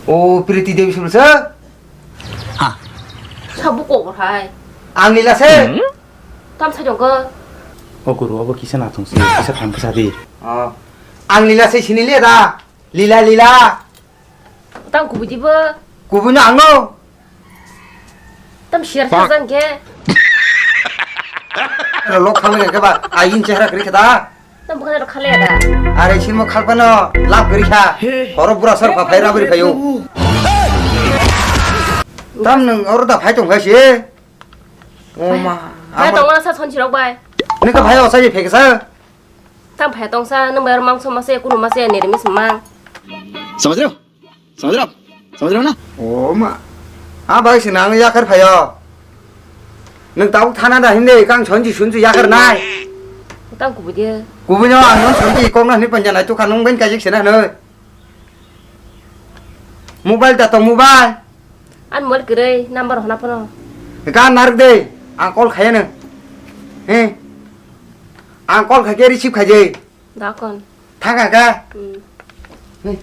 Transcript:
오, 프리티 데비 술서? 아. 사보고 그래. 앙릴라세? 땀 사정 거. guru apa kisah na thong si kisah tham pasa di 앙릴라세 신일레다. 릴라. 땀 구부지버. 구분이 안 거? 땀 시작 사장 게. 록하면 봐. 아인 체하라 그렇게 다. 땀 뭐가 내려 칼래다. 아래 신모 칼바너 랍 그리샤. 바로 불어서 파파이라 버리 가요. 땀는 어르다 파이통 가시. 오마. 발 동안 사 손치라고 봐. 내가 봐요 어서 백사. 땀 발 동사 너 뭐야 망소 마세 꾸루 마세 내리미 스망. Sama na 오마. 아 바이시 나는 약할 파요. 능 따고 타나다 힘내 강 전지 순주 약할 나이. 땀 구부지. 구분요 안 전지 공나 니 번잖아 또 가는 벤까지 지나 너. 모바일 다 또 모바일. 안 뭘 그래. 남바로 하나 퍼노. 그러니까 나르데 안꼴 가야는. 예. 안꼴 가게 리십 가지. 나 건. 다 가가. 응. 네.